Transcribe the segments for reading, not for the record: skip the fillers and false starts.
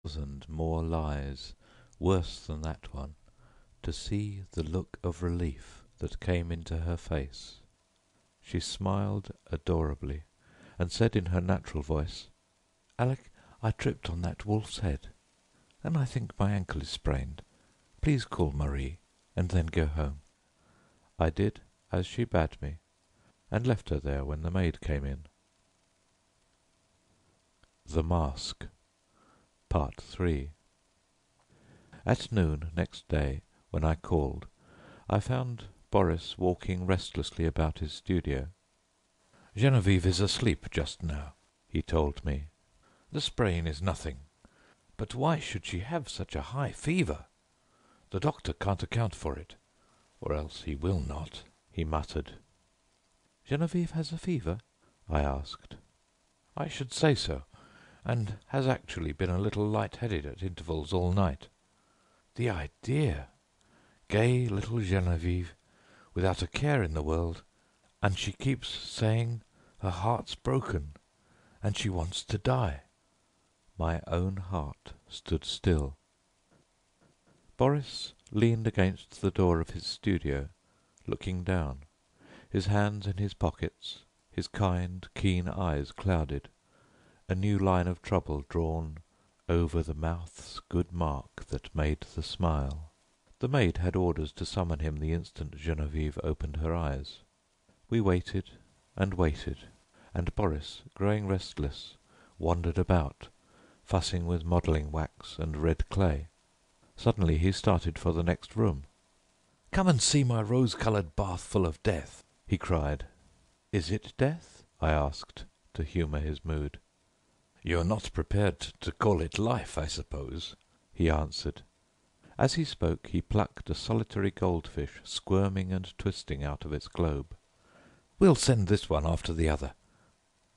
1,000 more lies worse than that one, to see the look of relief that came into her face. She smiled adorably and said in her natural voice, "Alec, I tripped on that wolf's head, and I think my ankle is sprained. Please call Marie, and then go home." I did as she bade me, and left her there when the maid came in. The Mask, Part 3. At noon next day, when I called, I found Boris walking restlessly about his studio. "Genevieve is asleep just now," he told me. "The sprain is nothing. But why should she have such a high fever? The doctor can't account for it, or else he will not," he muttered. "Genevieve has a fever?" I asked. "I should say so, and has actually been a little light-headed at intervals all night. The idea! Gay little Genevieve, without a care in the world, and she keeps saying her heart's broken and she wants to die." My own heart stood still. Boris leaned against the door of his studio, looking down, his hands in his pockets, his kind, keen eyes clouded, a new line of trouble drawn over the mouth's good mark that made the smile. The maid had orders to summon him the instant Genevieve opened her eyes. We waited and waited, and Boris, growing restless, wandered about, fussing with modelling wax and red clay. Suddenly he started for the next room. "Come and see my rose-coloured bath full of death," he cried. "Is it death?" I asked, to humour his mood. "You're not prepared to call it life, I suppose," he answered. As he spoke he plucked a solitary goldfish squirming and twisting out of its globe. "We'll send this one after the other,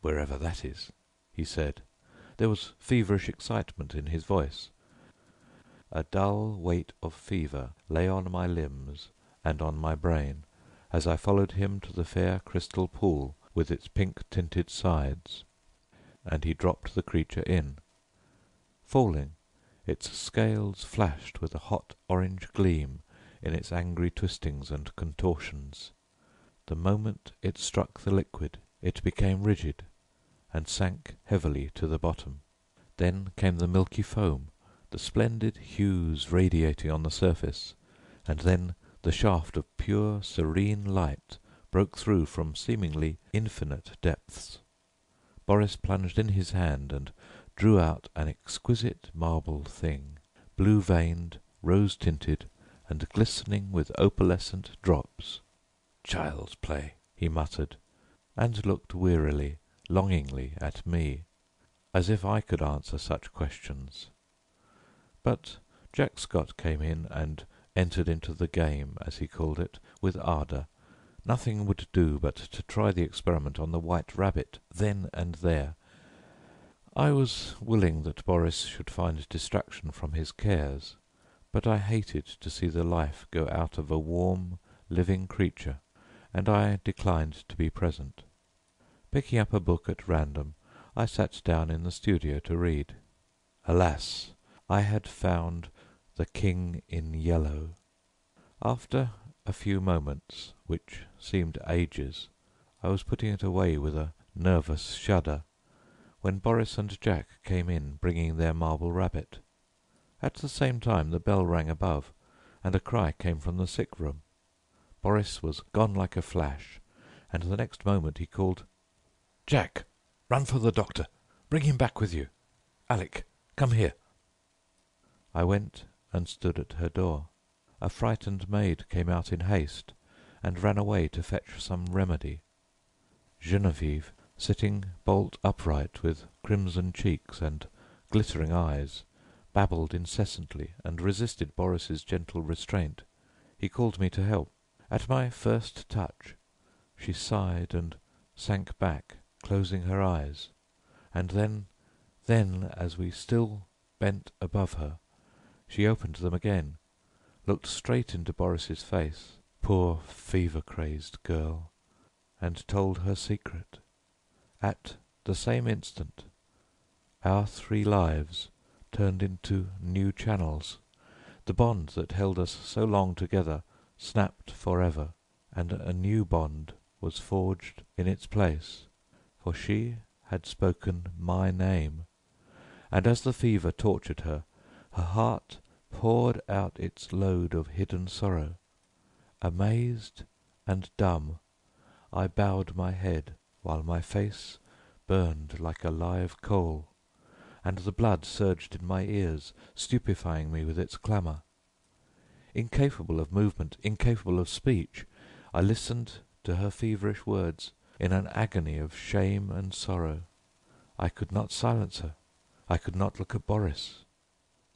wherever that is," he said. There was feverish excitement in his voice. A dull weight of fever lay on my limbs and on my brain as I followed him to the fair crystal pool with its pink-tinted sides, and he dropped the creature in. Falling, its scales flashed with a hot orange gleam in its angry twistings and contortions. The moment it struck the liquid it became rigid and sank heavily to the bottom. Then came the milky foam, the splendid hues radiating on the surface, and then the shaft of pure, serene light broke through from seemingly infinite depths. Boris plunged in his hand and drew out an exquisite marble thing, blue-veined, rose-tinted, and glistening with opalescent drops. "Child's play," he muttered, and looked wearily, longingly at me, as if I could answer such questions. But Jack Scott came in and entered into the game, as he called it, with ardour. Nothing would do but to try the experiment on the white rabbit then and there. I was willing that Boris should find distraction from his cares, but I hated to see the life go out of a warm, living creature, and I declined to be present. Picking up a book at random, I sat down in the studio to read. Alas! I had found The King in Yellow. After a few moments, which seemed ages, I was putting it away with a nervous shudder, when Boris and Jack came in bringing their marble rabbit. At the same time the bell rang above, and a cry came from the sick room. Boris was gone like a flash, and the next moment he called, "Jack, run for the doctor. Bring him back with you. Alec, come here." I went and stood at her door. A frightened maid came out in haste and ran away to fetch some remedy. Genevieve, sitting bolt upright with crimson cheeks and glittering eyes, babbled incessantly and resisted Boris's gentle restraint. He called me to help. At my first touch she sighed and sank back, closing her eyes, and then, as we still bent above her, she opened them again, looked straight into Boris's face, poor fever-crazed girl, and told her secret. At the same instant our 3 lives turned into new channels. The bond that held us so long together snapped forever, and a new bond was forged in its place, for she had spoken my name, and as the fever tortured her, her heart poured out its load of hidden sorrow. Amazed and dumb, I bowed my head while my face burned like a live coal, and the blood surged in my ears, stupefying me with its clamour. Incapable of movement, incapable of speech, I listened to her feverish words in an agony of shame and sorrow. I could not silence her. I could not look at Boris.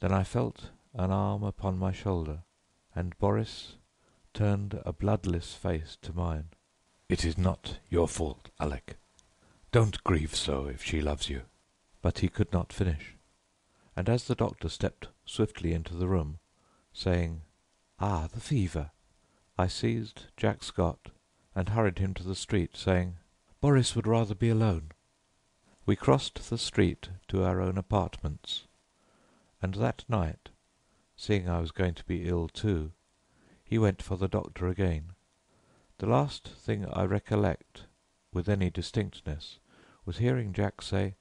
Then I felt an arm upon my shoulder, and Boris turned a bloodless face to mine. "It is not your fault, Alec. Don't grieve so if she loves you." But he could not finish, and as the doctor stepped swiftly into the room, saying, "Ah, the fever," I seized Jack Scott and hurried him to the street, saying, "Boris would rather be alone." We crossed the street to our own apartments, and that night, seeing I was going to be ill too, he went for the doctor again. The last thing I recollect with any distinctness was hearing Jack say,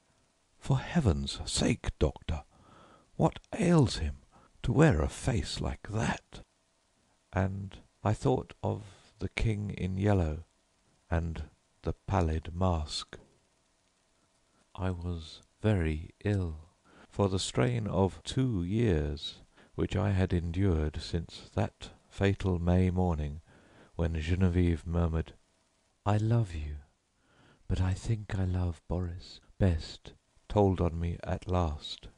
"For heaven's sake, doctor, what ails him to wear a face like that?" And I thought of the King in Yellow and the pallid mask. I was very ill, for the strain of 2 years which I had endured since that fatal May morning when Geneviève murmured, "I love you, but I think I love Boris best," told on me at last.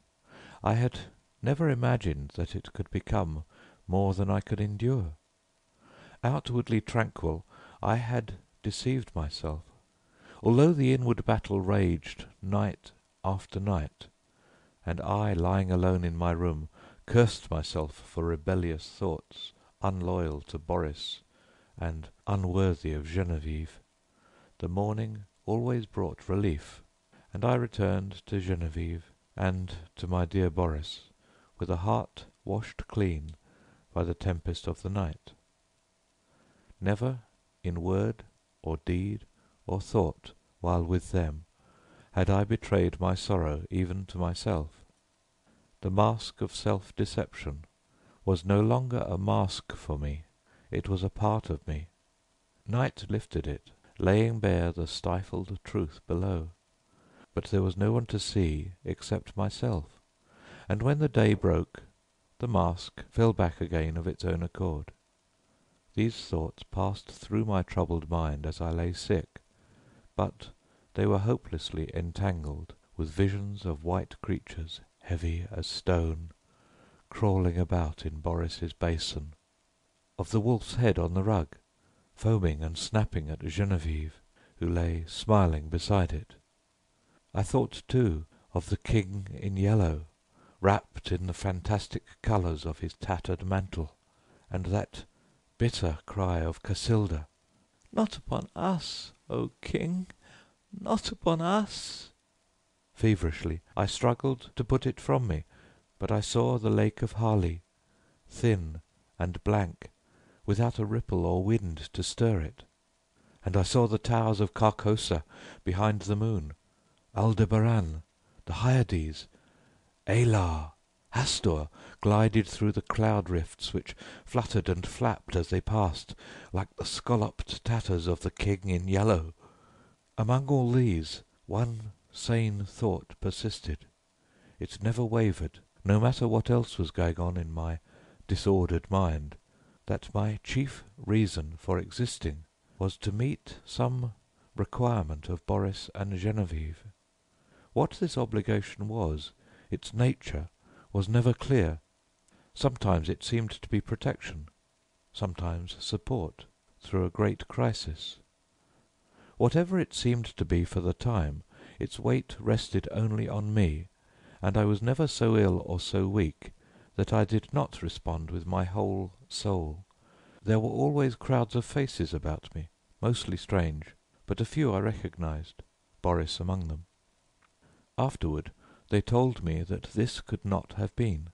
I had never imagined that it could become more than I could endure. Outwardly tranquil, I had deceived myself. Although the inward battle raged night after night, and I, lying alone in my room, cursed myself for rebellious thoughts, unloyal to Boris and unworthy of Geneviève, the morning always brought relief, and I returned to Geneviève and to my dear Boris with a heart washed clean by the tempest of the night. Never in word or deed or thought while with them had I betrayed my sorrow even to myself. The mask of self-deception was no longer a mask for me, it was a part of me. Night lifted it, laying bare the stifled truth below, but there was no one to see except myself, and when the day broke, the mask fell back again of its own accord. These thoughts passed through my troubled mind as I lay sick, but they were hopelessly entangled with visions of white creatures, heavy as stone, crawling about in Boris's basin, of the wolf's head on the rug, foaming and snapping at Geneviève, who lay smiling beside it. I thought, too, of the King in Yellow, wrapped in the fantastic colours of his tattered mantle, and that bitter cry of Casilda, "Not upon us, O King, not upon us!" Feverishly I struggled to put it from me, but I saw the Lake of Hali, thin and blank, without a ripple or wind to stir it, and I saw the towers of Carcosa behind the moon, Aldebaran, the Hyades, Alar, Hastur glided through the cloud rifts which fluttered and flapped as they passed, like the scalloped tatters of the King in Yellow. Among all these, one sane thought persisted. It never wavered, no matter what else was going on in my disordered mind, that my chief reason for existing was to meet some requirement of Boris and Geneviève. What this obligation was, its nature, was never clear. Sometimes it seemed to be protection, sometimes support through a great crisis. Whatever it seemed to be for the time, its weight rested only on me, and I was never so ill or so weak that I did not respond with my whole soul. There were always crowds of faces about me, mostly strange, but a few I recognized, Boris among them. Afterward They told me that this could not have been.